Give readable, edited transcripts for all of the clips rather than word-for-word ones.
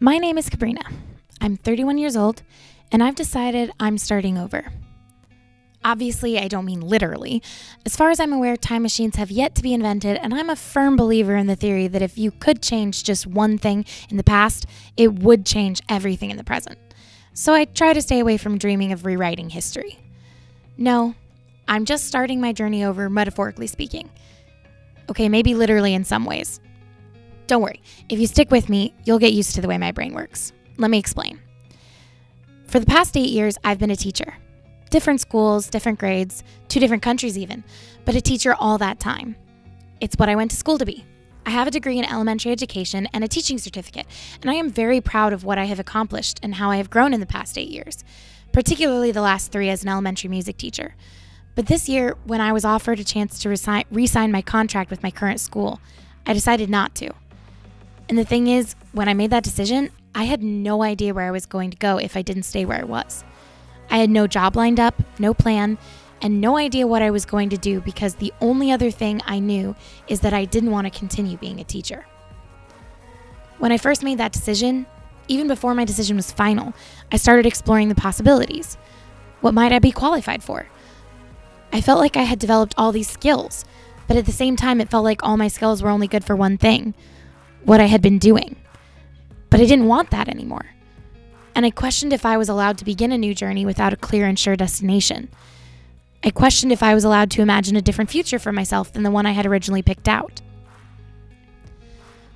My name is Cabrina. I'm 31 years old, and I've decided I'm starting over. Obviously, I don't mean literally. As far as I'm aware, time machines have yet to be invented, and I'm a firm believer in the theory that if you could change just one thing in the past, it would change everything in the present. So I try to stay away from dreaming of rewriting history. No, I'm just starting my journey over, metaphorically speaking. Okay, maybe literally in some ways. Don't worry, if you stick with me, you'll get used to the way my brain works. Let me explain. For the past 8 years, I've been a teacher. Different schools, different grades, 2 different countries even, but a teacher all that time. It's what I went to school to be. I have a degree in elementary education and a teaching certificate, and I am very proud of what I have accomplished and how I have grown in the past 8 years, particularly the last 3 as an elementary music teacher. But this year, when I was offered a chance to re-sign my contract with my current school, I decided not to. And the thing is, when I made that decision, I had no idea where I was going to go if I didn't stay where I was. I had no job lined up, no plan, and no idea what I was going to do because the only other thing I knew is that I didn't want to continue being a teacher. When I first made that decision, even before my decision was final, I started exploring the possibilities. What might I be qualified for? I felt like I had developed all these skills, but at the same time, it felt like all my skills were only good for one thing, what I had been doing. But I didn't want that anymore. And I questioned if I was allowed to begin a new journey without a clear and sure destination. I questioned if I was allowed to imagine a different future for myself than the one I had originally picked out.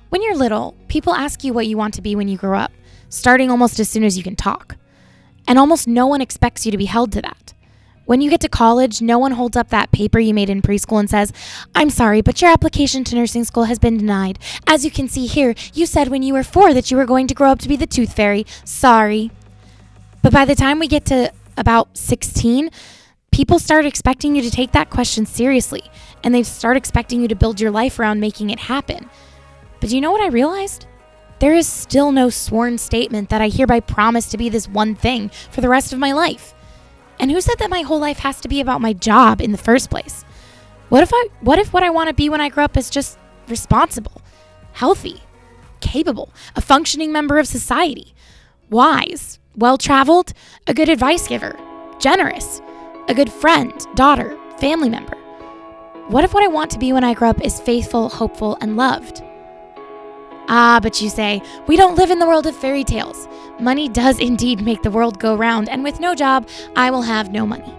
When you're little, people ask you what you want to be when you grow up, starting almost as soon as you can talk. And almost no one expects you to be held to that. When you get to college, no one holds up that paper you made in preschool and says, "I'm sorry, but your application to nursing school has been denied. As you can see here, you said when you were 4 that you were going to grow up to be the tooth fairy. Sorry." But by the time we get to about 16, people start expecting you to take that question seriously, and they start expecting you to build your life around making it happen. But do you know what I realized? There is still no sworn statement that I hereby promise to be this one thing for the rest of my life. And who said that my whole life has to be about my job in the first place? What if what I want to be when I grow up is just responsible, healthy, capable, a functioning member of society, wise, well-traveled, a good advice giver, generous, a good friend, daughter, family member? What if what I want to be when I grow up is faithful, hopeful, and loved? Ah, but you say, we don't live in the world of fairy tales. Money does indeed make the world go round, and with no job, I will have no money.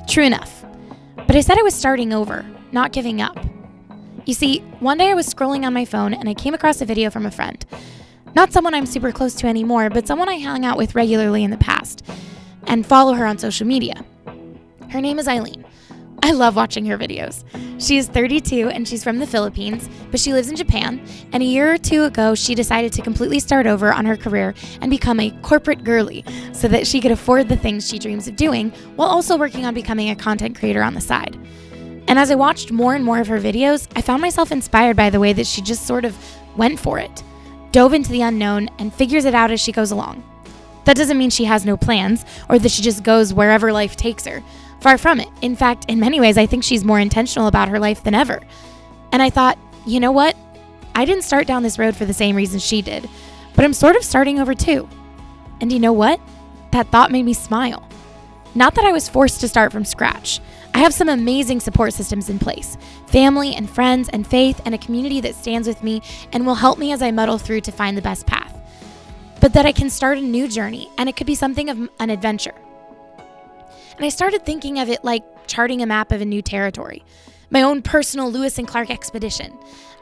True enough. But I said I was starting over, not giving up. You see, one day I was scrolling on my phone and I came across a video from a friend. Not someone I'm super close to anymore, but someone I hung out with regularly in the past and follow her on social media. Her name is Eileen. I love watching her videos. She is 32 and she's from the Philippines, but she lives in Japan. And a year or 2 ago, she decided to completely start over on her career and become a corporate girly so that she could afford the things she dreams of doing while also working on becoming a content creator on the side. And as I watched more and more of her videos, I found myself inspired by the way that she just sort of went for it, dove into the unknown, and figures it out as she goes along. That doesn't mean she has no plans or that she just goes wherever life takes her. Far from it. In fact, in many ways, I think she's more intentional about her life than ever. And I thought, you know what? I didn't start down this road for the same reasons she did, but I'm sort of starting over too. And you know what? That thought made me smile. Not that I was forced to start from scratch. I have some amazing support systems in place. Family and friends and faith and a community that stands with me and will help me as I muddle through to find the best path. But that I can start a new journey, and it could be something of an adventure. And I started thinking of it like charting a map of a new territory, my own personal Lewis and Clark expedition.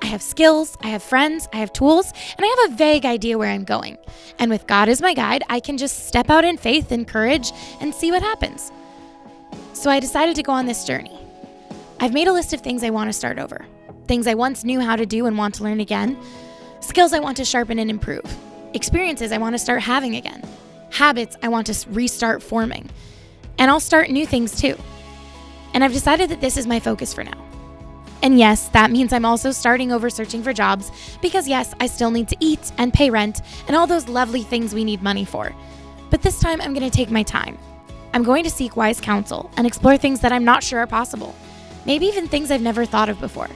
I have skills, I have friends, I have tools, and I have a vague idea where I'm going. And with God as my guide, I can just step out in faith and courage and see what happens. So I decided to go on this journey. I've made a list of things I want to start over, things I once knew how to do and want to learn again, skills I want to sharpen and improve, experiences I want to start having again, habits I want to restart forming. And I'll start new things too. And I've decided that this is my focus for now. And yes, that means I'm also starting over searching for jobs because yes, I still need to eat and pay rent and all those lovely things we need money for. But this time I'm going to take my time. I'm going to seek wise counsel and explore things that I'm not sure are possible. Maybe even things I've never thought of before.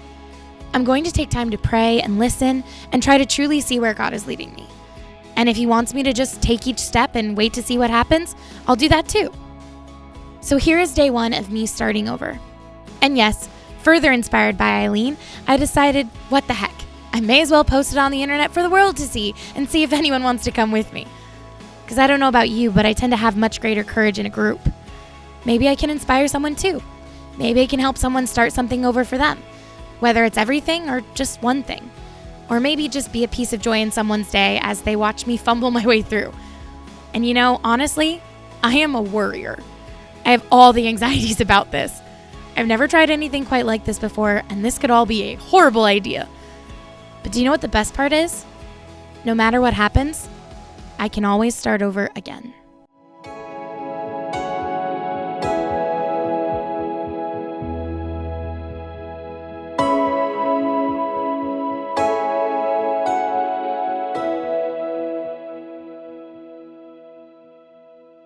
I'm going to take time to pray and listen and try to truly see where God is leading me. And if he wants me to just take each step and wait to see what happens, I'll do that too. So here is day 1 of me starting over. And yes, further inspired by Eileen, I decided, what the heck? I may as well post it on the internet for the world to see and see if anyone wants to come with me. Because I don't know about you, but I tend to have much greater courage in a group. Maybe I can inspire someone too. Maybe I can help someone start something over for them, whether it's everything or just one thing. Or maybe just be a piece of joy in someone's day as they watch me fumble my way through. And honestly, I am a worrier. I have all the anxieties about this. I've never tried anything quite like this before, and this could all be a horrible idea. But do you know what the best part is? No matter what happens, I can always start over again.